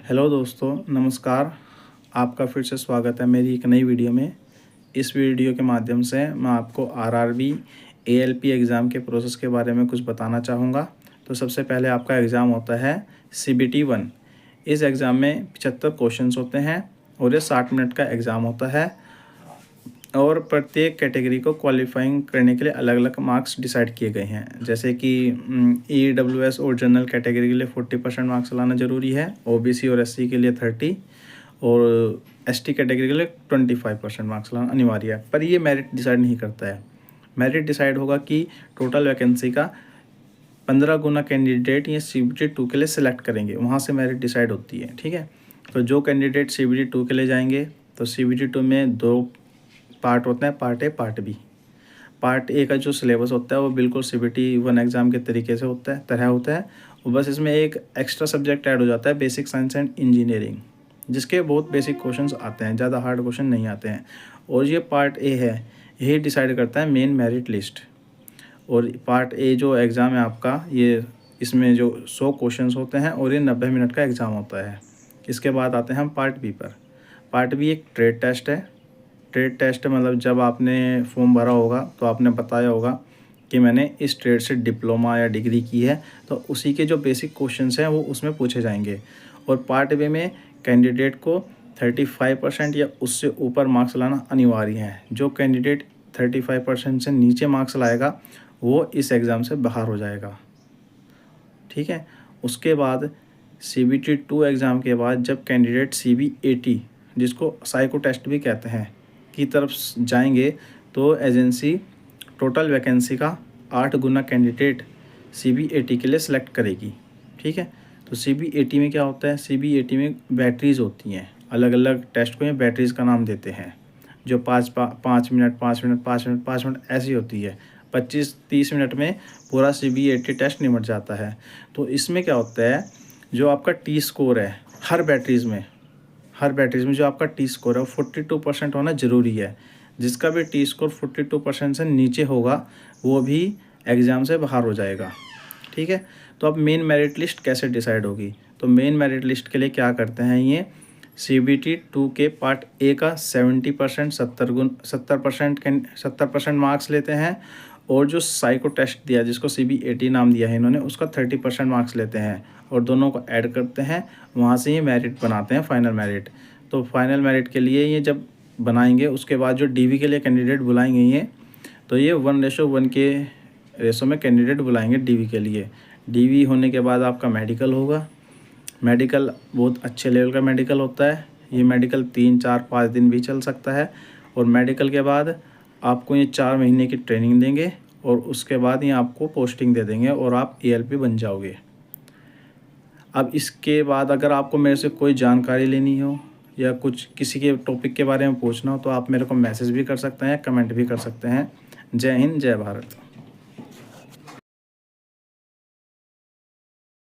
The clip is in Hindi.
हेलो दोस्तों, नमस्कार। आपका फिर से स्वागत है मेरी एक नई वीडियो में। इस वीडियो के माध्यम से मैं आपको आरआरबी एएलपी एग्ज़ाम के प्रोसेस के बारे में कुछ बताना चाहूँगा। तो सबसे पहले आपका एग्ज़ाम होता है CBT 1। इस एग्ज़ाम में 75 क्वेश्चंस होते हैं और ये 60 मिनट का एग्ज़ाम होता है और प्रत्येक कैटेगरी को क्वालिफाइंग करने के लिए अलग अलग मार्क्स डिसाइड किए गए हैं। जैसे कि EWS और जनरल कैटेगरी के लिए 40% मार्क्स लाना ज़रूरी है, OBC और SC के लिए 30 और ST कैटेगरी के लिए 25% मार्क्स लाना अनिवार्य है। पर ये मेरिट डिसाइड नहीं करता है। मेरिट डिसाइड होगा कि टोटल वैकेंसी का 15 गुना कैंडिडेट ये CBT 2 के लिए सिलेक्ट करेंगे, वहाँ से मेरिट डिसाइड होती है। ठीक है, तो जो कैंडिडेट CBT 2 के लिए जाएंगे तो CBT 2 में 2 पार्ट होते हैं, part A part B. Part A का जो सिलेबस होता है वो बिल्कुल CBT 1 एग्ज़ाम के तरीके से तरह होता है और बस इसमें एक एक्स्ट्रा सब्जेक्ट ऐड हो जाता है, बेसिक साइंस एंड इंजीनियरिंग, जिसके बहुत बेसिक क्वेश्चंस आते हैं, ज़्यादा हार्ड क्वेश्चन नहीं आते हैं। और ये पार्ट ए है, यही डिसाइड करता है मेन मेरिट लिस्ट। और पार्ट ए जो एग्ज़ाम है आपका, ये इसमें जो 100 क्वेश्चंस होते हैं और ये 90 मिनट का एग्ज़ाम होता है। इसके बाद आते हैं हम पार्ट बी पर। पार्ट बी एक ट्रेड टेस्ट है। ट्रेड टेस्ट मतलब जब आपने फॉर्म भरा होगा तो आपने बताया होगा कि मैंने इस ट्रेड से डिप्लोमा या डिग्री की है, तो उसी के जो बेसिक क्वेश्चंस हैं वो उसमें पूछे जाएंगे। और पार्ट बी में कैंडिडेट को 35% या उससे ऊपर मार्क्स लाना अनिवार्य है। जो कैंडिडेट 35% से नीचे मार्क्स लाएगा वो इस एग्ज़ाम से बाहर हो जाएगा। ठीक है, उसके बाद CBT 2 एग्ज़ाम के बाद जब कैंडिडेट CBAT, जिसको साइको टेस्ट भी कहते हैं, की तरफ जाएंगे तो एजेंसी टोटल वैकेंसी का 8 गुना कैंडिडेट CBAT के लिए सिलेक्ट करेगी। ठीक है, तो CBAT में क्या होता है, CBAT में बैटरीज होती हैं, अलग अलग टेस्ट को ये बैटरीज का नाम देते हैं, जो 5 मिनट 5 मिनट 5 मिनट 5 मिनट ऐसी होती है। 25-30 मिनट में पूरा CBAT टेस्ट निपट जाता है। तो इसमें क्या होता है, जो आपका T स्कोर है हर बैटरीज में जो आपका T स्कोर है वो 42% होना ज़रूरी है। जिसका भी T स्कोर 42% से नीचे होगा वो भी एग्ज़ाम से बाहर हो जाएगा। ठीक है, तो अब मेन मेरिट लिस्ट कैसे डिसाइड होगी, तो मेन मेरिट लिस्ट के लिए क्या करते हैं, ये CBT 2 के पार्ट ए का 70% 70% मार्क्स लेते हैं और जो साइको टेस्ट दिया जिसको CBAT नाम दिया है इन्होंने, उसका 30% मार्क्स लेते हैं और दोनों को ऐड करते हैं, वहाँ से ये मेरिट बनाते हैं फाइनल मेरिट। तो फाइनल मेरिट के लिए ये जब बनाएंगे उसके बाद जो DV के लिए कैंडिडेट बुलाएंगे ये, तो ये 1:1 के रेशो में कैंडिडेट बुलाएंगे DV के लिए। DV होने के बाद आपका मेडिकल होगा। मेडिकल बहुत अच्छे लेवल का मेडिकल होता है। ये मेडिकल 3, 4, 5 दिन भी चल सकता है। और मेडिकल के बाद आपको ये 4 महीने की ट्रेनिंग देंगे और उसके बाद ये आपको पोस्टिंग दे देंगे और आप ELP बन जाओगे। अब इसके बाद अगर आपको मेरे से कोई जानकारी लेनी हो या कुछ किसी के टॉपिक के बारे में पूछना हो तो आप मेरे को मैसेज भी कर सकते हैं, कमेंट भी कर सकते हैं। जय हिंद, जय भारत।